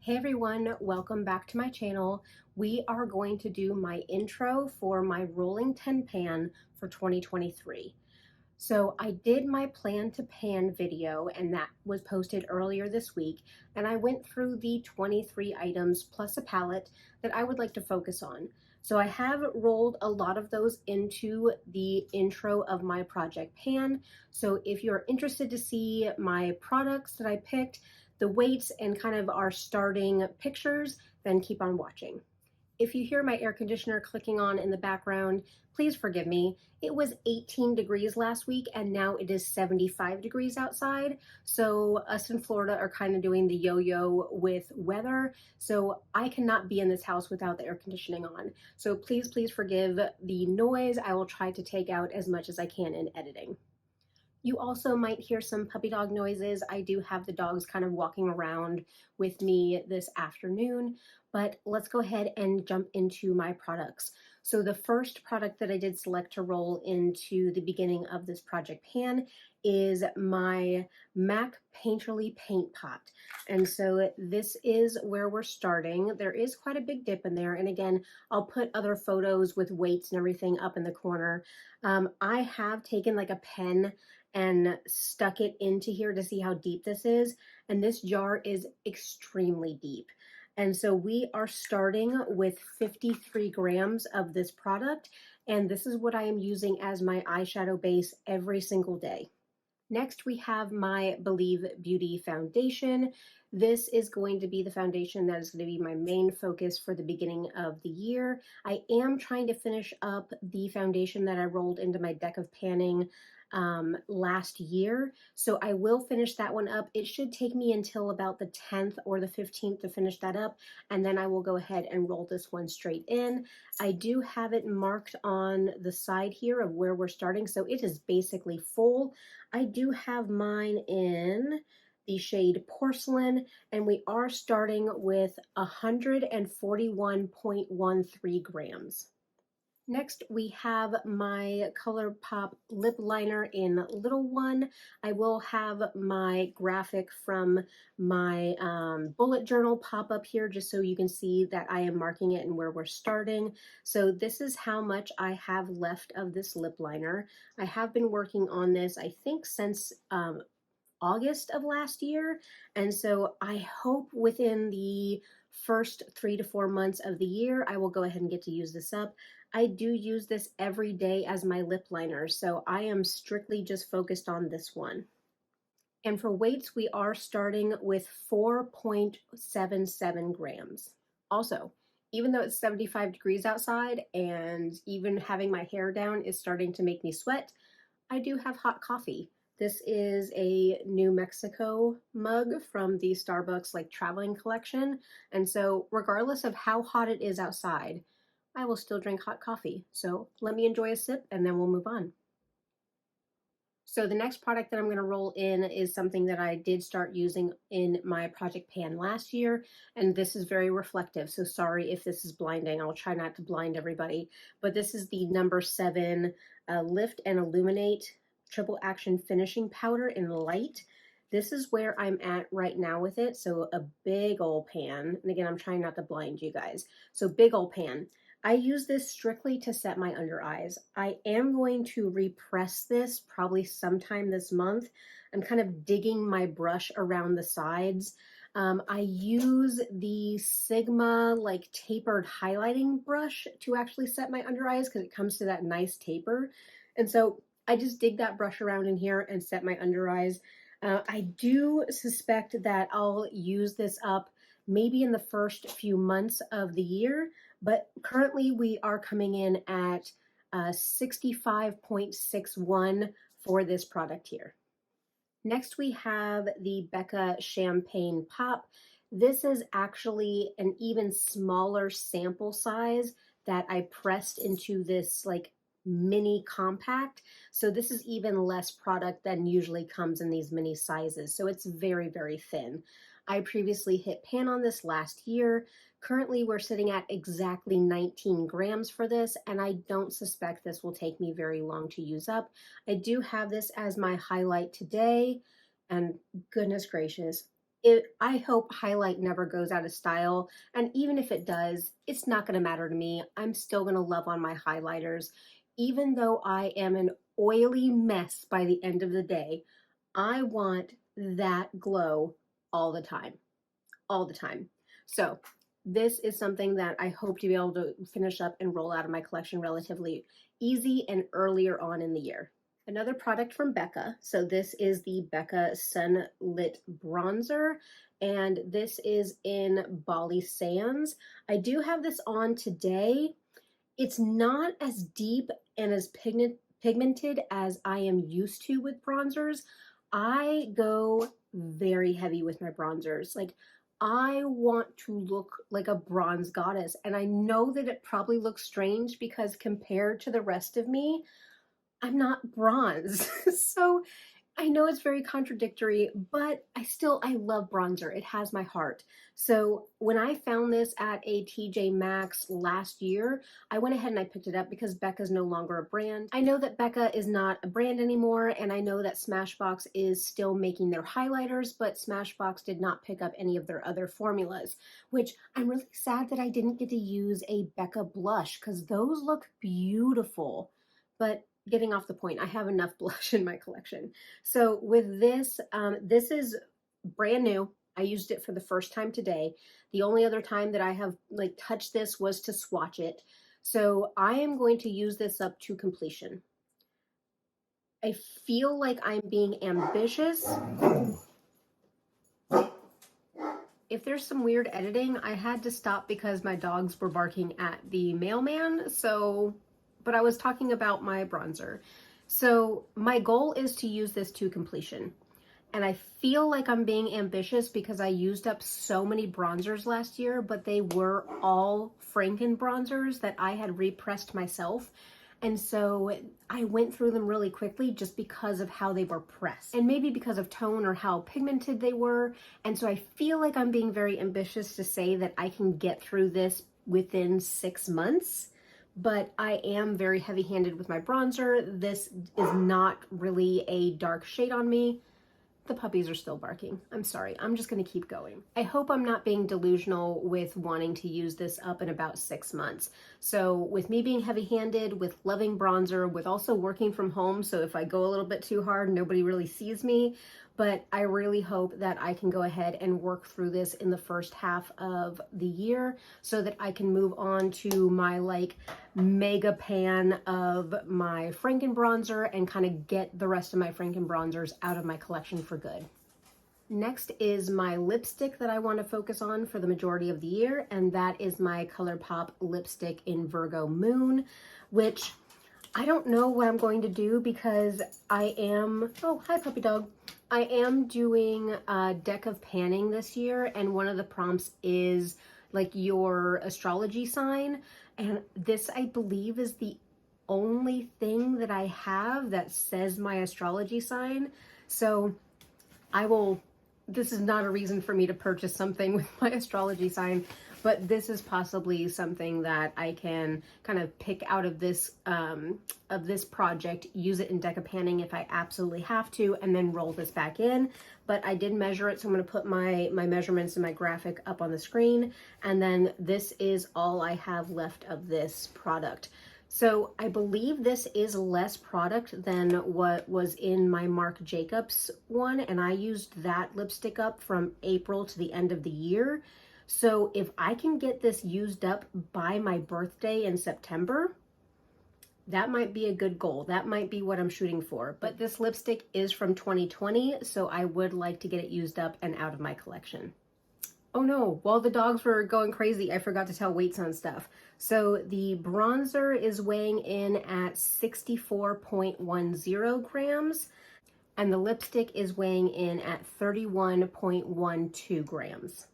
Hey everyone, welcome back to my channel. We are going to do my intro for my rolling 10 pan for 2023. So I did my plan to pan video and that was posted earlier this week, and I went through the 23 items plus a palette that I would like to focus on. So I have rolled a lot of those into the intro of my project pan. So if you're interested to see my products that I picked, the weights, and kind of our starting pictures, then keep on watching. If you hear my air conditioner clicking on in the background, please forgive me. It was 18 degrees last week and now it is 75 degrees outside. So us in Florida are kind of doing the yo-yo with weather. So I cannot be in this house without the air conditioning on. So please forgive the noise. I will try to take out as much as I can in editing. You also might hear some puppy dog noises. I do have the dogs kind of walking around with me this afternoon, but let's go ahead and jump into my products. So the first product that I did select to roll into the beginning of this project pan is my MAC Painterly Paint Pot. And so this is where we're starting. There is quite a big dip in there. And again, I'll put other photos with weights and everything up in the corner. I have taken like a pen and stuck it into here to see how deep this is. And this jar is extremely deep. And so we are starting with 53 grams of this product. And this is what I am using as my eyeshadow base every single day. Next, we have my Believe Beauty foundation. This is going to be the foundation that is going to be my main focus for the beginning of the year. I am trying to finish up the foundation that I rolled into my deck of panning last year. So I will finish that one up. It should take me until about the 10th or the 15th to finish that up. And then I will go ahead and roll this one straight in. I do have it marked on the side here of where we're starting. So it is basically full. I do have mine in the shade Porcelain, and we are starting with 141.13 grams. Next, we have my ColourPop lip liner in little one. I will have my graphic from my bullet journal pop up here just so you can see that I am marking it and where we're starting. So this is how much I have left of this lip liner. I have been working on this, I think, since August of last year. And so I hope within the first 3 to 4 months of the year, I will go ahead and get to use this up. I do use this every day as my lip liner, so I am strictly just focused on this one. And for weights, we are starting with 4.77 grams. Also, even though it's 75 degrees outside and even having my hair down is starting to make me sweat, I do have hot coffee. This is a New Mexico mug from the Starbucks like traveling collection. And so regardless of how hot it is outside, I will still drink hot coffee. So let me enjoy a sip and then we'll move on. So the next product that I'm going to roll in is something that I did start using in my project pan last year, and this is very reflective, so sorry if this is blinding. I'll try not to blind everybody, but this is the number 7 Lift and Illuminate Triple Action Finishing Powder in Light. This is where I'm at right now with it, so a big old pan, and again, I'm trying not to blind you guys, so big old pan. I use this strictly to set my under eyes. I am going to repress this probably sometime this month. I'm kind of digging my brush around the sides. I use the Sigma like tapered highlighting brush to actually set my under eyes because it comes to that nice taper. And so I just dig that brush around in here and set my under eyes. I do suspect that I'll use this up maybe in the first few months of the year, but currently we are coming in at 65.61 for this product here. Next we have the Becca Champagne Pop. This is actually an even smaller sample size that I pressed into this like mini compact. So this is even less product than usually comes in these mini sizes. So it's very thin. I previously hit pan on this last year. Currently we're sitting at exactly 19 grams for this, and I don't suspect this will take me very long to use up. I do have this as my highlight today, and goodness gracious, I hope highlight never goes out of style. And even if it does, it's not going to matter to me. I'm still going to love on my highlighters. Even though I am an oily mess by the end of the day, I want that glow all the time, all the time. So this is something that I hope to be able to finish up and roll out of my collection relatively easy and earlier on in the year. Another product from Becca. So this is the Becca Sunlit Bronzer, and this is in Bali Sands. I do have this on today. It's not as deep and as pigmented as I am used to with bronzers. I go very heavy with my bronzers. Like, I want to look like a bronze goddess, and I know that it probably looks strange because compared to the rest of me, I'm not bronze. So I know it's very contradictory, but I love bronzer. It has my heart. So when I found this at a TJ Maxx last year, I went ahead and I picked it up because Becca's no longer a brand. I know that Becca is not a brand anymore, and I know that Smashbox is still making their highlighters, but Smashbox did not pick up any of their other formulas, which I'm really sad that I didn't get to use a Becca blush because those look beautiful. But getting off the point, I have enough blush in my collection. So with this, this is brand new. I used it for the first time today. The only other time that I have like touched this was to swatch it. So I am going to use this up to completion. I feel like I'm being ambitious. If there's some weird editing, I had to stop because my dogs were barking at the mailman. But I was talking about my bronzer. So my goal is to use this to completion. And I feel like I'm being ambitious because I used up so many bronzers last year, but they were all Franken bronzers that I had repressed myself. And so I went through them really quickly just because of how they were pressed and maybe because of tone or how pigmented they were. And so I feel like I'm being very ambitious to say that I can get through this within 6 months. But I am very heavy-handed with my bronzer. This is not really a dark shade on me. The puppies are still barking. I'm sorry. I'm just going to keep going. I hope I'm not being delusional with wanting to use this up in about 6 months. So with me being heavy-handed, with loving bronzer, with also working from home, so if I go a little bit too hard, nobody really sees me. But I really hope that I can go ahead and work through this in the first half of the year so that I can move on to my like mega pan of my Franken bronzer and kind of get the rest of my Franken bronzers out of my collection for good. Next is my lipstick that I want to focus on for the majority of the year, and that is my ColourPop lipstick in Virgo Moon, which I don't know what I'm going to do because I am, oh, hi puppy dog. I am doing a deck of panning this year, and one of the prompts is like your astrology sign. And this, I believe, is the only thing that I have that says my astrology sign. So this is not a reason for me to purchase something with my astrology sign, but this is possibly something that I can kind of pick out of this project, use it in deca panning if I absolutely have to, and then roll this back in. But I did measure it, so I'm going to put my measurements and my graphic up on the screen, and then this is all I have left of this product. So I believe this is less product than what was in my Marc Jacobs one, and I used that lipstick up from April to the end of the year. So if I can get this used up by my birthday in September, that might be a good goal. That might be what I'm shooting for. But this lipstick is from 2020, so I would like to get it used up and out of my collection. Oh no, while the dogs were going crazy, I forgot to tell weights on stuff. So the bronzer is weighing in at 64.10 grams, and the lipstick is weighing in at 31.12 grams.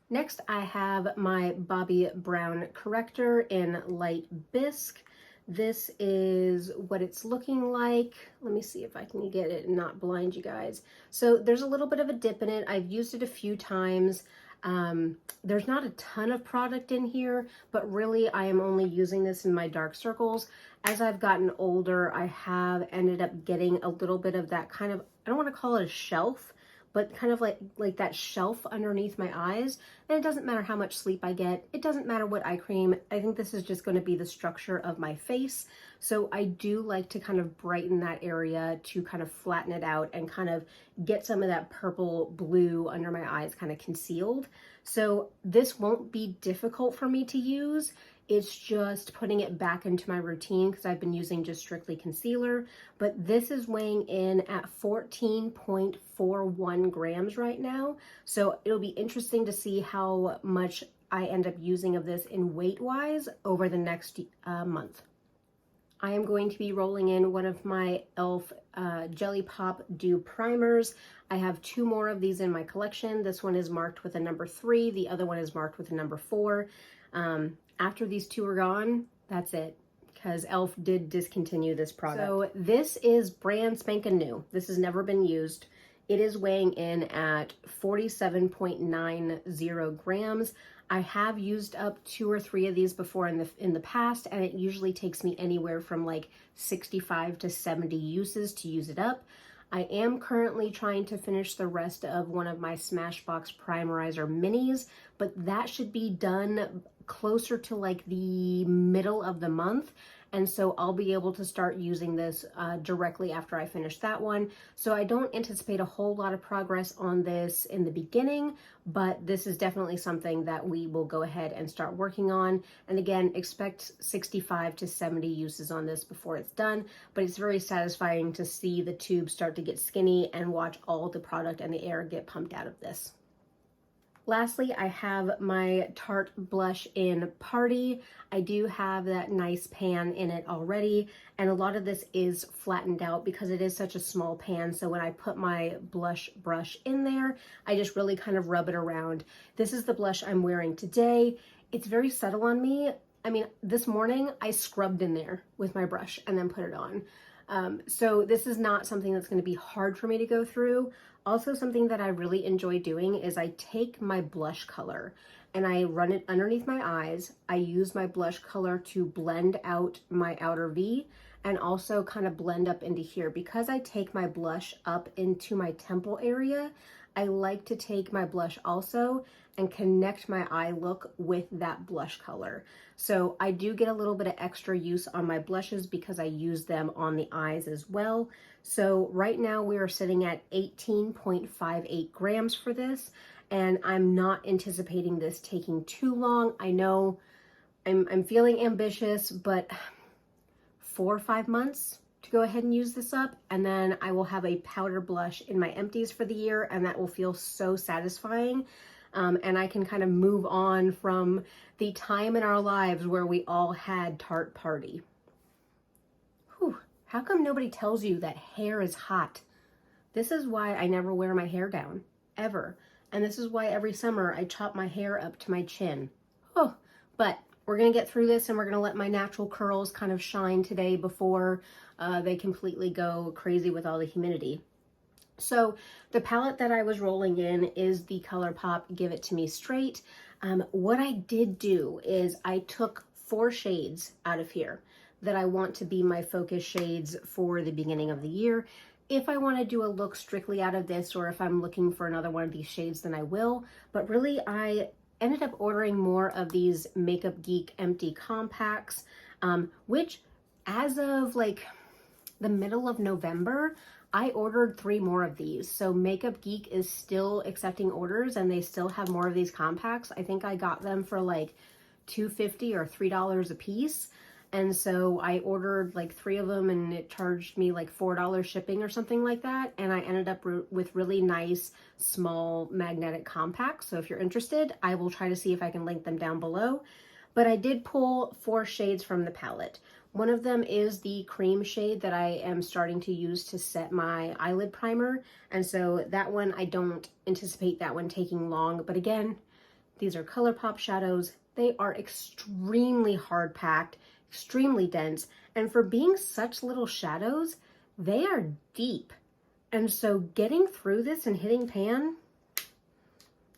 Next, I have my Bobbi Brown corrector in light bisque. This is what it's looking like. Let me see if I can get it and not blind you guys. So there's a little bit of a dip in it. I've used it a few times. There's not a ton of product in here, but really I am only using this in my dark circles. As I've gotten older, I have ended up getting a little bit of that kind of, I don't want to call it a shelf, but kind of like that shelf underneath my eyes. And it doesn't matter how much sleep I get. It doesn't matter what eye cream. I think this is just going to be the structure of my face. So I do like to kind of brighten that area to kind of flatten it out and kind of get some of that purple blue under my eyes kind of concealed. So this won't be difficult for me to use. It's just putting it back into my routine because I've been using just strictly concealer. But this is weighing in at 14.41 grams right now. So it'll be interesting to see how much I end up using of this in weight-wise over the next month. I am going to be rolling in one of my e.l.f. Jelly Pop Dew Primers. I have 2 more of these in my collection. This one is marked with a number 3. The other one is marked with a number 4. After these 2 are gone, that's it, because e.l.f. did discontinue this product. So this is brand spanking new. This has never been used. It is weighing in at 47.90 grams. I have used up 2 or 3 of these before in the past, and it usually takes me anywhere from like 65 to 70 uses to use it up. I am currently trying to finish the rest of one of my Smashbox Primerizer minis, but that should be done closer to like the middle of the month. And so I'll be able to start using this directly after I finish that one. So I don't anticipate a whole lot of progress on this in the beginning, but this is definitely something that we will go ahead and start working on. And again, expect 65 to 70 uses on this before it's done, but it's very satisfying to see the tube start to get skinny and watch all the product and the air get pumped out of this. Lastly, I have my Tarte blush in Party. I do have that nice pan in it already, and a lot of this is flattened out because it is such a small pan, so when I put my blush brush in there, I just really kind of rub it around. This is the blush I'm wearing today. It's very subtle on me. I mean, this morning I scrubbed in there with my brush and then put it on. So this is not something that's going to be hard for me to go through. Also, something that I really enjoy doing is I take my blush color and I run it underneath my eyes. I use my blush color to blend out my outer V and also kind of blend up into here. Because I take my blush up into my temple area, I like to take my blush also and connect my eye look with that blush color. So I do get a little bit of extra use on my blushes because I use them on the eyes as well. So right now we are sitting at 18.58 grams for this, and I'm not anticipating this taking too long. I know I'm feeling ambitious, but 4 or 5 months to go ahead and use this up, and then I will have a powder blush in my empties for the year, and that will feel so satisfying. And I can kind of move on from the time in our lives where we all had Tarte Party. Whew, how come nobody tells you that hair is hot? This is why I never wear my hair down, ever. And this is why every summer I chop my hair up to my chin. Oh, but we're gonna get through this and we're gonna let my natural curls kind of shine today before they completely go crazy with all the humidity. So the palette that I was rolling in is the ColourPop Give It To Me Straight. What I did do is I took 4 shades out of here that I want to be my focus shades for the beginning of the year. If I want to do a look strictly out of this, or if I'm looking for another one of these shades, then I will. But really, I ended up ordering more of these Makeup Geek Empty Compacts, which as of like the middle of November, I ordered 3 more of these. So Makeup Geek is still accepting orders and they still have more of these compacts. I think I got them for like $2.50 or $3 a piece. And so I ordered like 3 of them and it charged me like $4 shipping or something like that. And I ended up with really nice small magnetic compacts. So if you're interested, I will try to see if I can link them down below. But I did pull 4 shades from the palette. One of them is the cream shade that I am starting to use to set my eyelid primer. And so that one, I don't anticipate that one taking long. But again, these are ColourPop shadows. They are extremely hard packed, extremely dense. And for being such little shadows, they are deep. And so getting through this and hitting pan,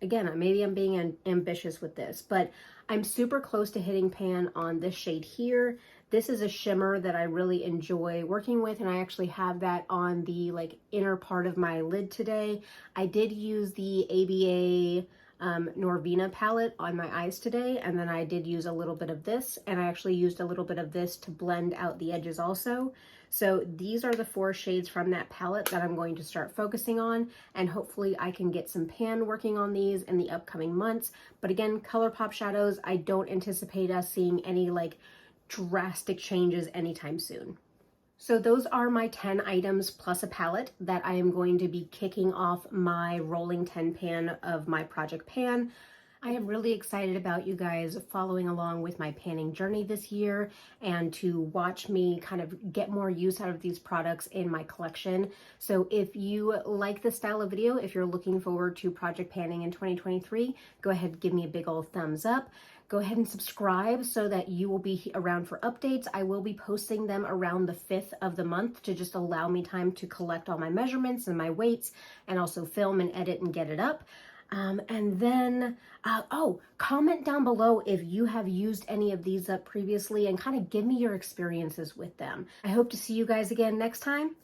again, maybe I'm being ambitious with this, but I'm super close to hitting pan on this shade here. This is a shimmer that I really enjoy working with, and I actually have that on the like inner part of my lid today. I did use the ABH Norvina palette on my eyes today, and then I did use a little bit of this, and I actually used a little bit of this to blend out the edges also. So these are the 4 shades from that palette that I'm going to start focusing on, and hopefully I can get some pan working on these in the upcoming months. But again, ColourPop shadows, I don't anticipate us seeing any like drastic changes anytime soon. So those are my 10 items plus a palette that I am going to be kicking off my rolling 10 pan of my project pan. I am really excited about you guys following along with my panning journey this year and to watch me kind of get more use out of these products in my collection. So if you like this style of video, if you're looking forward to project panning in 2023, go ahead and give me a big old thumbs up. Go ahead and subscribe so that you will be around for updates. I will be posting them around the 5th of the month to just allow me time to collect all my measurements and my weights and also film and edit and get it up. And then, comment down below if you have used any of these up previously and kind of give me your experiences with them. I hope to see you guys again next time.